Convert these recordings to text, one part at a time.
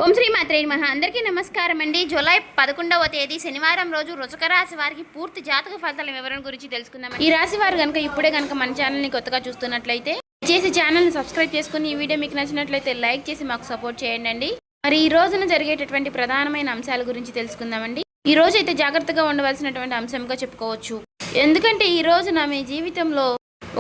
ఓం శ్రీ మాత్రే నమః. అందరికీ నమస్కారం అండి. జూలై 11వ తేదీ శనివారం రోజు వృశ్చిక రాశి వారికి పూర్తి జాతక ఫలితాల వివరణ గురించి తెలుసుకుందాం. ఈ రాశి వారు కనుక ఇప్పుడే కనుక మన ఛానల్ని కొత్తగా చూస్తున్నట్లయితే చేసి ఛానల్ని సబ్స్క్రైబ్ చేసుకుని ఈ వీడియో మీకు నచ్చినట్లయితే లైక్ చేసి మాకు సపోర్ట్ చేయండి. మరి ఈ రోజున జరిగేటటువంటి ప్రధానమైన అంశాల గురించి తెలుసుకుందామండి. ఈ రోజు అయితే జాగ్రత్తగా ఉండవలసినటువంటి అంశంగా చెప్పుకోవచ్చు. ఎందుకంటే ఈ రోజున మీ జీవితంలో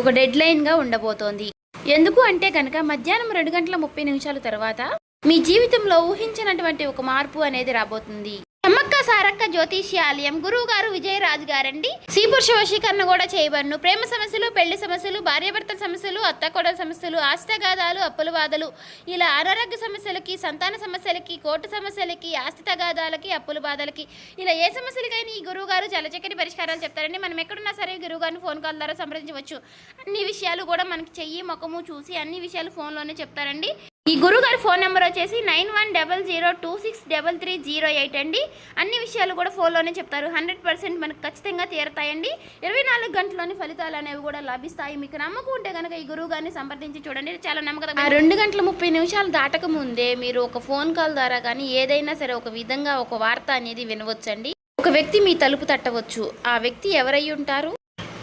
ఒక డెడ్ లైన్గా ఉండబోతోంది. ఎందుకు అంటే కనుక మధ్యాహ్నం 2:30 తర్వాత మీ జీవితంలో ఊహించినటువంటి ఒక మార్పు అనేది రాబోతుంది. అమ్మక్క సారక్క జ్యోతిష్యాలయం గురువు గారు విజయరాజు గారండి. స్త్రీ పురుష వశీకరణ కూడా చేయబడును. ప్రేమ సమస్యలు, పెళ్లి సమస్యలు, భార్యాభర్తల సమస్యలు, అత్తకోడల సమస్యలు, ఆస్తిగాదాలు, అప్పుల బాధలు, ఇలా అనారోగ్య సమస్యలకి, సంతాన సమస్యలకి, కోర్టు సమస్యలకి, ఆస్తి తగాదాలకి, అప్పుల బాధలకి, ఇలా ఏ సమస్యలకైనా ఈ గురువు గారు చాలా చక్కటి పరిష్కారాలు చెప్తారండి. మనం ఎక్కడున్నా సరే గురువు గారిని ఫోన్ కాల్ ద్వారా సంప్రదించవచ్చు. అన్ని విషయాలు కూడా మనకి చెయ్యి ముఖము చూసి అన్ని విషయాలు ఫోన్లోనే చెప్తారండి. ఈ గురుగారి ఫోన్ నెంబర్ వచ్చేసి 9100263308 అండి. అన్ని విషయాలు కూడా ఫోన్లోనే చెప్తారు. 100% మనకు ఖచ్చితంగా తీరతాయండి. 24 గంటల్లోని ఫలితాలు అనేవి కూడా లభిస్తాయి. మీకు నమ్మకం ఉంటే కనుక ఈ గురువు గారిని సంప్రదించి చూడండి. చాలా నమ్మకం. 2:30 దాటక ముందే మీరు ఒక ఫోన్ కాల్ ద్వారా కానీ ఏదైనా సరే ఒక విధంగా ఒక వార్త అనేది వినవచ్చండి. ఒక వ్యక్తి మీ తలుపు తట్టవచ్చు. ఆ వ్యక్తి ఎవరై ఉంటారు?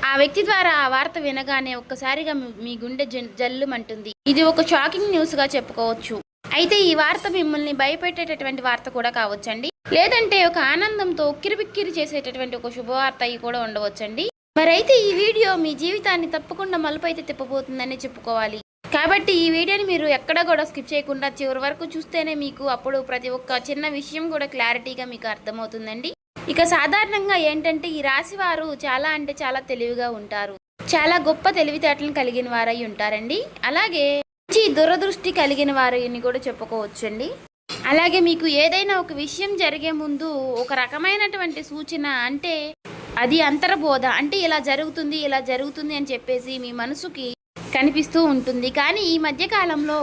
ఆ వ్యక్తి ద్వారా ఆ వార్త వినగానే ఒక్కసారిగా మీ గుండె జల్లుమంటుంది. ఇది ఒక షాకింగ్ న్యూస్ గా చెప్పుకోవచ్చు. అయితే ఈ వార్త మిమ్మల్ని భయపెట్టేటటువంటి వార్త కూడా కావచ్చండి. లేదంటే ఒక ఆనందంతో ఉక్కిరిబిక్కిరి చేసేటటువంటి ఒక శుభవార్త అయి కూడా ఉండవచ్చండి. మరైతే ఈ వీడియో మీ జీవితాన్ని తప్పకుండా మలుపు అయితే తిప్పబోతుందని చెప్పుకోవాలి. కాబట్టి ఈ వీడియోని మీరు ఎక్కడ కూడా స్కిప్ చేయకుండా చివరి వరకు చూస్తేనే మీకు అప్పుడు ప్రతి ఒక్క చిన్న విషయం కూడా క్లారిటీగా మీకు అర్థమవుతుందండి. ఇక సాధారణంగా ఏంటంటే ఈ రాశి వారు చాలా అంటే చాలా తెలివిగా ఉంటారు. చాలా గొప్ప తెలివితేటలను కలిగిన వారై ఉంటారండి. అలాగే మంచి దురదృష్టి కలిగిన వారిని కూడా చెప్పుకోవచ్చండి. అలాగే మీకు ఏదైనా ఒక విషయం జరిగే ముందు ఒక రకమైనటువంటి సూచన, అంటే అది అంతర్బోధ, అంటే ఇలా జరుగుతుంది అని చెప్పేసి మీ మనసుకి కనిపిస్తూ ఉంటుంది. కానీ ఈ మధ్య కాలంలో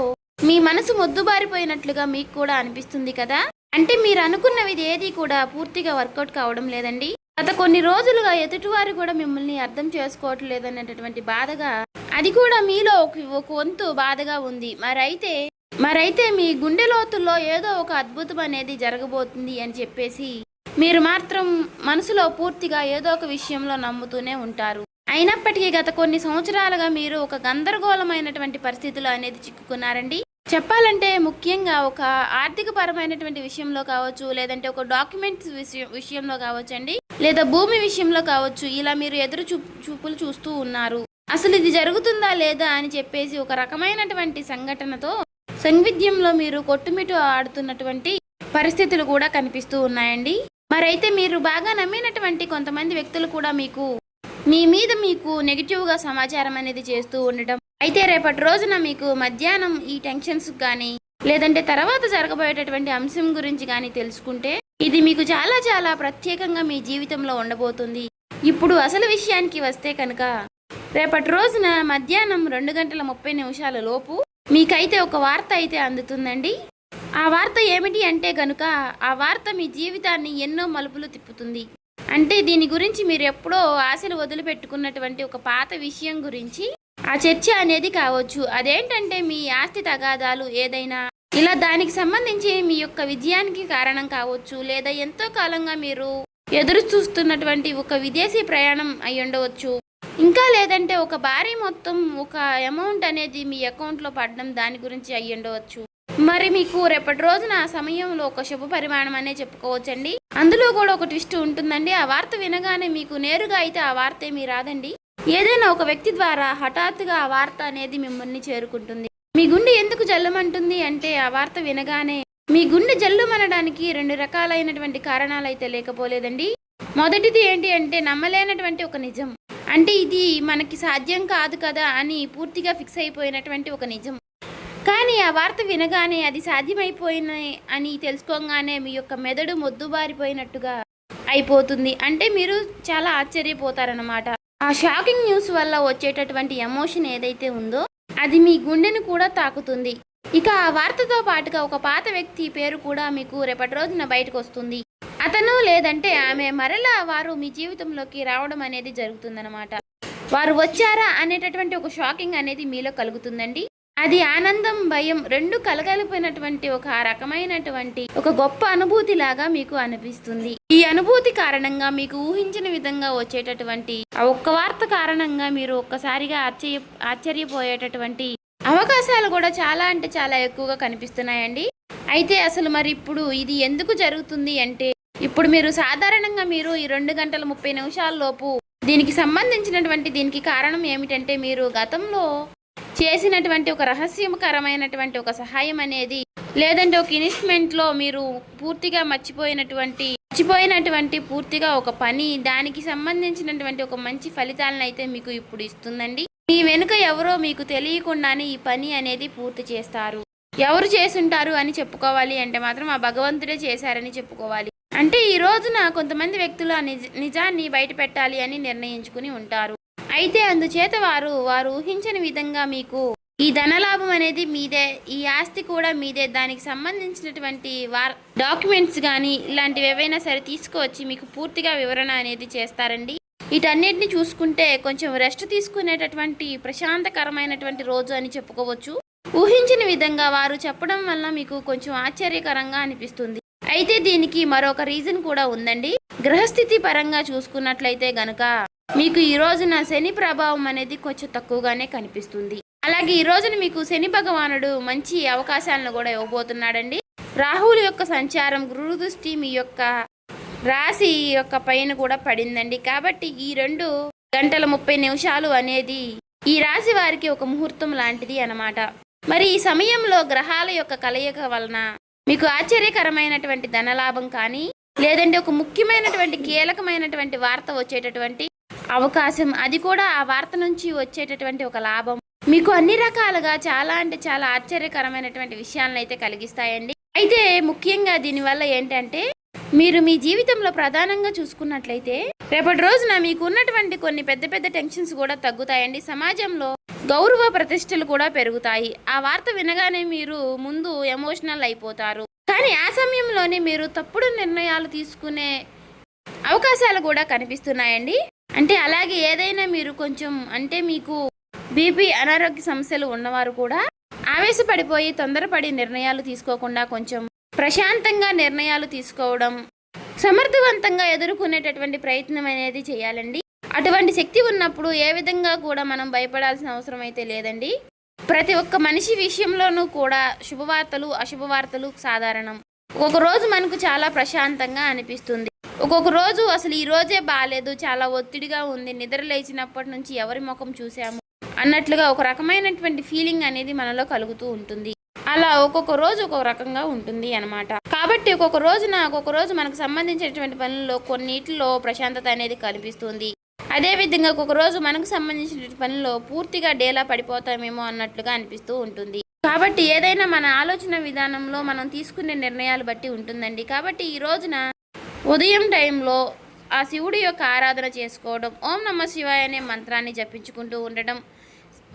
మీ మనసు మొద్దుబారిపోయినట్లుగా మీకు కూడా అనిపిస్తుంది కదా. అంటే మీరు అనుకున్నవి ఏది కూడా పూర్తిగా వర్కౌట్ కావడం లేదండి. గత కొన్ని రోజులుగా ఎదుటివారు కూడా మిమ్మల్ని అర్థం చేసుకోవటం లేదనేటటువంటి బాధగా, అది కూడా మీలో ఒక వంతు బాధగా ఉంది. మరైతే మీ గుండె లోతుల్లో ఏదో ఒక అద్భుతం అనేది జరగబోతుంది అని చెప్పేసి మీరు మాత్రం మనసులో పూర్తిగా ఏదో ఒక విషయంలో నమ్ముతూనే ఉంటారు. అయినప్పటికీ గత కొన్ని సంవత్సరాలుగా మీరు ఒక గందరగోళమైనటువంటి పరిస్థితులు అనేది చిక్కుకున్నారండి. చెప్పాలంటే ముఖ్యంగా ఒక ఆర్థిక పరమైనటువంటి విషయంలో కావచ్చు, లేదంటే ఒక డాక్యుమెంట్స్ విషయంలో కావచ్చు అండి, లేదా భూమి విషయంలో కావచ్చు. ఇలా మీరు ఎదురు చూపులు చూస్తూ ఉన్నారు. అసలు ఇది జరుగుతుందా లేదా అని చెప్పేసి ఒక రకమైనటువంటి సంఘటనతో సంవిధ్యంలో మీరు కొట్టుమిటు ఆడుతున్నటువంటి పరిస్థితులు కూడా కనిపిస్తూ ఉన్నాయండి. మరైతే మీరు బాగా నమ్మినటువంటి కొంతమంది వ్యక్తులు కూడా మీ మీద నెగిటివ్గా సమాచారం అనేది చేస్తూ ఉండటం. అయితే రేపటి రోజున మీకు మధ్యాహ్నం ఈ టెన్షన్స్ కానీ, లేదంటే తర్వాత జరగబోయేటటువంటి అంశం గురించి కానీ తెలుసుకుంటే ఇది మీకు చాలా చాలా ప్రత్యేకంగా మీ జీవితంలో ఉండబోతుంది. ఇప్పుడు అసలు విషయానికి వస్తే కనుక రేపటి రోజున మధ్యాహ్నం 2:30 లోపు మీకైతే ఒక వార్త అయితే అందుతుందండి. ఆ వార్త ఏమిటి అంటే కనుక ఆ వార్త మీ జీవితాన్ని ఎన్నో మలుపులు తిప్పుతుంది. అంటే దీని గురించి మీరు ఎప్పుడో ఆశలు వదిలిపెట్టుకున్నటువంటి ఒక పాత విషయం గురించి ఆ చర్చ అనేది కావచ్చు. అదేంటంటే మీ ఆస్తి తగాదాలు ఏదైనా, ఇలా దానికి సంబంధించి మీ యొక్క విజయానికి కారణం కావచ్చు, లేదా ఎంతో కాలంగా మీరు ఎదురు చూస్తున్నటువంటి ఒక విదేశీ ప్రయాణం అయి ఉండవచ్చు. ఇంకా లేదంటే ఒక భారీ మొత్తం ఒక అమౌంట్ అనేది మీ అకౌంట్లో పడడం, దాని గురించి అయి ఉండవచ్చు. మరి మీకు రేపటి రోజున ఆ సమయంలో ఒక శుభ పరిమాణం అనే చెప్పుకోవచ్చండి. అందులో కూడా ఒక ట్విస్ట్ ఉంటుందండి. ఆ వార్త వినగానే మీకు నేరుగా అయితే ఆ వార్త ఏమీ రాదండి. ఏదైనా ఒక వ్యక్తి ద్వారా హఠాత్తుగా ఆ వార్త అనేది మిమ్మల్ని చేరుకుంటుంది. మీ గుండె ఎందుకు జల్లుమంటుంది అంటే ఆ వార్త వినగానే మీ గుండె జల్లుమనడానికి 2 రకాలైనటువంటి కారణాలు అయితే లేకపోలేదండి. మొదటిది ఏంటి అంటే నమ్మలేనటువంటి ఒక నిజం. అంటే ఇది మనకి సాధ్యం కాదు కదా అని పూర్తిగా ఫిక్స్ అయిపోయినటువంటి ఒక నిజం. కానీ ఆ వార్త వినగానే అది సాధ్యమైపోయినాయి అని తెలుసుకోగానే మీ యొక్క మెదడు మొద్దుబారిపోయినట్టుగా అయిపోతుంది. అంటే మీరు చాలా ఆశ్చర్యపోతారన్నమాట. ఆ షాకింగ్ న్యూస్ వల్ల వచ్చేటటువంటి ఎమోషన్ ఏదైతే ఉందో అది మీ గుండెను కూడా తాకుతుంది. ఇక ఆ వార్తతో పాటుగా ఒక పాత వ్యక్తి పేరు కూడా మీకు రేపటి రోజున బయటకు వస్తుంది. అతను లేదంటే ఆమె మరలా వారు మీ జీవితంలోకి రావడం అనేది జరుగుతుందన్నమాట. వారు వచ్చారా అనేటటువంటి ఒక షాకింగ్ అనేది మీలో కలుగుతుందండి. అది ఆనందం భయం రెండు కలగలిపినటువంటి ఒక రకమైనటువంటి ఒక గొప్ప అనుభూతి లాగా మీకు అనిపిస్తుంది. ఈ అనుభూతి కారణంగా మీకు ఊహించిన విధంగా వచ్చేటటువంటి ఆ ఒక్క వార్త కారణంగా మీరు ఒక్కసారిగా ఆశ్చర్యపోయేటటువంటి అవకాశాలు కూడా చాలా అంటే చాలా ఎక్కువగా కనిపిస్తున్నాయండి. అయితే అసలు మరి ఇప్పుడు ఇది ఎందుకు జరుగుతుంది అంటే, ఇప్పుడు మీరు సాధారణంగా మీరు ఈ 2 గంటల 30 నిమిషాల లోపు దీనికి సంబంధించినటువంటి దీనికి కారణం ఏమిటంటే, మీరు గతంలో చేసినటువంటి ఒక రహస్యకరమైనటువంటి ఒక సహాయం అనేది, లేదంటే ఒక ఇన్వెస్ట్మెంట్లో మీరు పూర్తిగా మర్చిపోయినటువంటి పూర్తిగా ఒక పని, దానికి సంబంధించినటువంటి ఒక మంచి ఫలితాలను అయితే మీకు ఇప్పుడు ఇస్తుందండి. మీ వెనుక ఎవరో మీకు తెలియకుండానే ఈ పని అనేది పూర్తి చేస్తారు. ఎవరు చేసుంటారు అని చెప్పుకోవాలి అంటే మాత్రం ఆ భగవంతుడే చేశారని చెప్పుకోవాలి. అంటే ఈ రోజున కొంతమంది వ్యక్తులు ఆ నిజాన్ని బయట పెట్టాలి అని నిర్ణయించుకుని ఉంటారు. అయితే అందుచేత వారు ఊహించని విధంగా మీకు ఈ ధనలాభం అనేది మీదే, ఈ ఆస్తి కూడా మీదే, దానికి సంబంధించినటువంటి డాక్యుమెంట్స్ కానీ ఇలాంటివి ఏవైనా సరే తీసుకువచ్చి మీకు పూర్తిగా వివరణ అనేది చేస్తారండి. వీటన్నిటిని చూసుకుంటే కొంచెం రెస్ట్ తీసుకునేటటువంటి ప్రశాంతకరమైనటువంటి రోజు అని చెప్పుకోవచ్చు. ఊహించిన విధంగా వారు చెప్పడం వల్ల మీకు కొంచెం ఆశ్చర్యకరంగా అనిపిస్తుంది. అయితే దీనికి మరొక రీజన్ కూడా ఉందండి. గ్రహస్థితి పరంగా చూసుకున్నట్లయితే గనుక మీకు ఈ రోజున శని ప్రభావం అనేది కొంచెం తక్కువగానే కనిపిస్తుంది. అలాగే ఈ రోజున మీకు శని భగవానుడు మంచి అవకాశాలను కూడా ఇవ్వబోతున్నాడండి. రాహువుల యొక్క సంచారం, గురు దృష్టి మీ యొక్క రాశి యొక్క పైన కూడా పడిందండి. కాబట్టి ఈ 2 గంటల 30 నిమిషాలు అనేది ఈ రాశి వారికి ఒక ముహూర్తం లాంటిది అన్నమాట. మరి ఈ సమయంలో గ్రహాల యొక్క కలయిక వలన మీకు ఆశ్చర్యకరమైనటువంటి ధనలాభం కానీ, లేదంటే ఒక ముఖ్యమైనటువంటి కీలకమైనటువంటి వార్త వచ్చేటటువంటి అవకాశం, అది కూడా ఆ వార్త నుంచి వచ్చేటటువంటి ఒక లాభం మీకు అన్ని రకాలుగా చాలా అంటే చాలా ఆశ్చర్యకరమైనటువంటి విషయాలను అయితే కలిగిస్తాయండి. అయితే ముఖ్యంగా దీనివల్ల ఏంటంటే, మీరు మీ జీవితంలో ప్రధానంగా చూసుకున్నట్లయితే రేపటి రోజున మీకు ఉన్నటువంటి కొన్ని పెద్ద పెద్ద టెన్షన్స్ కూడా తగ్గుతాయండి. సమాజంలో గౌరవ ప్రతిష్టలు కూడా పెరుగుతాయి. ఆ వార్త వినగానే మీరు ముందు ఎమోషనల్ అయిపోతారు. కానీ ఆ సమయంలోనే మీరు తప్పుడు నిర్ణయాలు తీసుకునే అవకాశాలు కూడా కనిపిస్తున్నాయండి. అంటే అలాగే ఏదైనా మీరు కొంచెం అంటే మీకు బీపీ అనారోగ్య సమస్యలు ఉన్నవారు కూడా ఆవేశపడిపోయి తొందరపడి నిర్ణయాలు తీసుకోకుండా కొంచెం ప్రశాంతంగా నిర్ణయాలు తీసుకోవడం, సమర్థవంతంగా ఎదుర్కొనేటటువంటి ప్రయత్నం అనేది చేయాలండి. అటువంటి శక్తి ఉన్నప్పుడు ఏ విధంగా కూడా మనం భయపడాల్సిన అవసరం అయితే లేదండి. ప్రతి ఒక్క మనిషి విషయంలోనూ కూడా శుభవార్తలు అశుభవార్తలు సాధారణం. ఒక్కొక్క రోజు మనకు చాలా ప్రశాంతంగా అనిపిస్తుంది, ఒక్కొక్క రోజు అసలు ఈ రోజే బాగాలేదు, చాలా ఒత్తిడిగా ఉంది, నిద్ర లేచినప్పటి నుంచి ఎవరి ముఖం చూసాము అన్నట్లుగా ఒక రకమైనటువంటి ఫీలింగ్ అనేది మనలో కలుగుతూ ఉంటుంది. అలా ఒక్కొక్క రోజు ఒక్కొక్క రకంగా ఉంటుంది అన్నమాట. కాబట్టి ఒక్కొక్క రోజు మనకు సంబంధించినటువంటి పనుల్లో కొన్నిటిలో ప్రశాంతత అనేది కనిపిస్తుంది. అదేవిధంగా ఒక్కొక్క రోజు మనకు సంబంధించిన పనుల్లో పూర్తిగా డేలా పడిపోతామేమో అన్నట్లుగా అనిపిస్తూ ఉంటుంది. కాబట్టి ఏదైనా మన ఆలోచన విధానంలో మనం తీసుకునే నిర్ణయాలు బట్టి ఉంటుందండి. కాబట్టి ఈ రోజున ఉదయం టైంలో ఆ శివుడి యొక్క ఆరాధన చేసుకోవడం, ఓం నమః శివాయ అనే మంత్రాన్ని జపించుకుంటూ ఉండడం,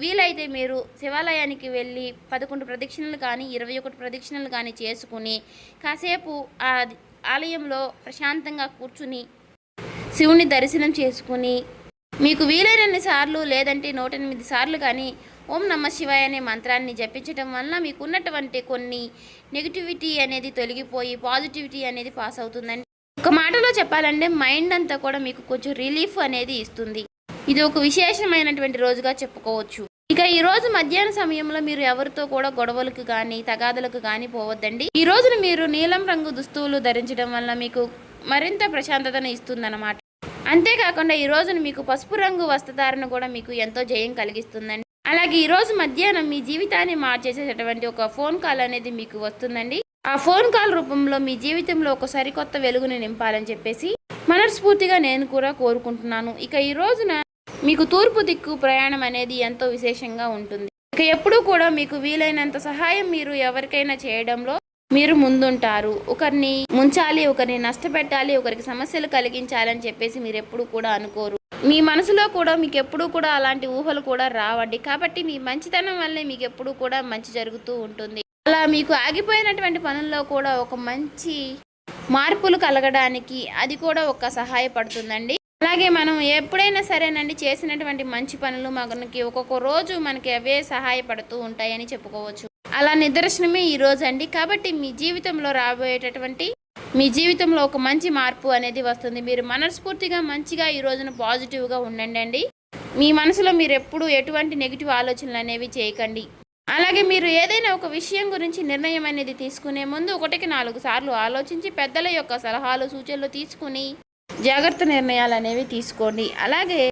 వీలైతే మీరు శివాలయానికి వెళ్ళి 11 ప్రదక్షిణలు కానీ 21 ప్రదక్షిణలు కానీ చేసుకుని కాసేపు ఆ ఆలయంలో ప్రశాంతంగా కూర్చుని శివుని దర్శనం చేసుకుని మీకు వీలైనన్ని సార్లు లేదంటే 108 సార్లు కానీ ఓం నమః శివాయ అనే మంత్రాన్ని జపించడం వల్ల మీకు ఉన్నటువంటి కొన్ని నెగిటివిటీ అనేది తొలగిపోయి పాజిటివిటీ అనేది పాస్ అవుతుందండి. ఒక మాటలో చెప్పాలంటే మైండ్ అంతా కూడా మీకు కొంచెం రిలీఫ్ అనేది ఇస్తుంది. ఇది ఒక విశేషమైనటువంటి రోజుగా చెప్పుకోవచ్చు. ఇక ఈ రోజు మధ్యాహ్న సమయంలో మీరు ఎవరితో కూడా గొడవలకు కానీ తగాదలకు కానీ పోవద్దండి. ఈ రోజున మీరు నీలం రంగు దుస్తువులు ధరించడం వల్ల మీకు మరింత ప్రశాంతతను ఇస్తుందన్నమాట. అంతేకాకుండా ఈ రోజున మీకు పసుపు రంగు వస్త్రధారణ కూడా మీకు ఎంతో జయం కలిగిస్తుందండి. అలాగే ఈ రోజు మధ్యాహ్నం మీ జీవితాన్ని మార్చేసేటటువంటి ఒక ఫోన్ కాల్ అనేది మీకు వస్తుందండి. ఆ ఫోన్ కాల్ రూపంలో మీ జీవితంలో ఒక సరికొత్త వెలుగుని నింపాలని చెప్పేసి మనస్ఫూర్తిగా నేను కూడా కోరుకుంటున్నాను. ఇక ఈ రోజున మీకు తూర్పు దిక్కు ప్రయాణం అనేది ఎంతో విశేషంగా ఉంటుంది. ఇక ఎప్పుడూ కూడా మీకు వీలైనంత సహాయం మీరు ఎవరికైనా చేయడంలో మీరు ముందుంటారు. ఒకరిని ముంచాలి, ఒకరిని నష్టపెట్టాలి, ఒకరికి సమస్యలు కలిగించాలని చెప్పేసి మీరు ఎప్పుడు కూడా అనుకోరు. మీ మనసులో కూడా మీకు ఎప్పుడూ కూడా అలాంటి ఊహలు కూడా రావండి. కాబట్టి మీ మంచితనం వల్లే మీకు ఎప్పుడూ కూడా మంచి జరుగుతూ ఉంటుంది. అలా మీకు ఆగిపోయినటువంటి పనుల్లో కూడా ఒక మంచి మార్పులు కలగడానికి అది కూడా ఒక సహాయపడుతుందండి. అలాగే మనం ఎప్పుడైనా సరేనండి చేసినటువంటి మంచి పనులు మనకి ఒక్కొక్క రోజు మనకి అవే సహాయపడుతూ ఉంటాయని చెప్పుకోవచ్చు. అలా నిదర్శనమే ఈ రోజు అండి. కాబట్టి మీ జీవితంలో రాబోయేటటువంటి మీ జీవితంలో ఒక మంచి మార్పు అనేది వస్తుంది. మీరు మనస్ఫూర్తిగా మంచిగా ఈ రోజున పాజిటివ్గా ఉండండి. మీ మనసులో మీరు ఎప్పుడు ఎటువంటి నెగిటివ్ ఆలోచనలు అనేవి చేయకండి. అలాగే మీరు ఏదైనా ఒక విషయం గురించి నిర్ణయం అనేది తీసుకునే ముందు 1కి 4 సార్లు ఆలోచించి పెద్దల యొక్క సలహాలు సూచనలు తీసుకుని జాగ్రత్త నిర్ణయాలు అనేవి తీసుకోండి. అలాగే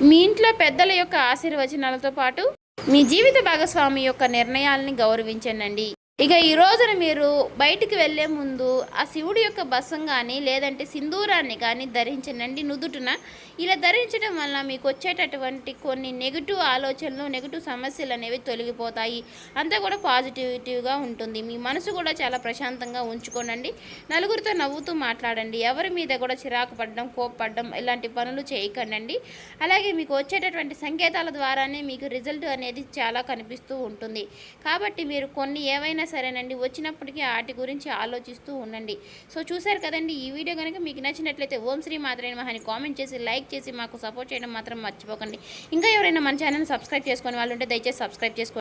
మీ ఇంట్లో పెద్దల యొక్క ఆశీర్వచనాలతో పాటు మీ జీవిత భాగస్వామి యొక్క నిర్ణయాలని గౌరవించండి. ఇక ఈ రోజున మీరు బయటికి వెళ్ళే ముందు ఆ శివుడి యొక్క బసం కానీ లేదంటే సింధూరాన్ని కానీ ధరించండి నుదుటిన. ఇలా ధరించడం వల్ల మీకు వచ్చేటటువంటి కొన్ని నెగిటివ్ ఆలోచనలు నెగిటివ్ సమస్యలు అనేవి తొలగిపోతాయి. అంతా కూడా పాజిటివిటీగా ఉంటుంది. మీ మనసు కూడా చాలా ప్రశాంతంగా ఉంచుకోనండి. నలుగురితో నవ్వుతూ మాట్లాడండి. ఎవరి మీద కూడా చిరాకు పడడం కోప్పడడం ఇలాంటి పనులు చేయకండి. అలాగే మీకు వచ్చేటటువంటి సంకేతాల ద్వారానే మీకు రిజల్ట్ అనేది చాలా కనిపిస్తూ ఉంటుంది. కాబట్టి మీరు కొన్ని ఏవైనా సరేనండి వచ్చినప్పటికీ వాటి గురించి ఆలోచిస్తూ ఉండండి. సో చూసారు కదండి, ఈ వీడియో కనుక మీకు నచ్చినట్లయితే ఓం శ్రీ మాత్రే నమః అని కామెంట్ చేసి లైక్ చేసి మాకు సపోర్ట్ చేయడం మాత్రం మర్చిపోకండి. ఇంకా ఎవరైనా మన ఛానల్ సబ్స్క్రైబ్ చేసుకునే వాళ్ళు ఉంటే దయచేసి సబ్స్క్రైబ్ చేసుకోండి.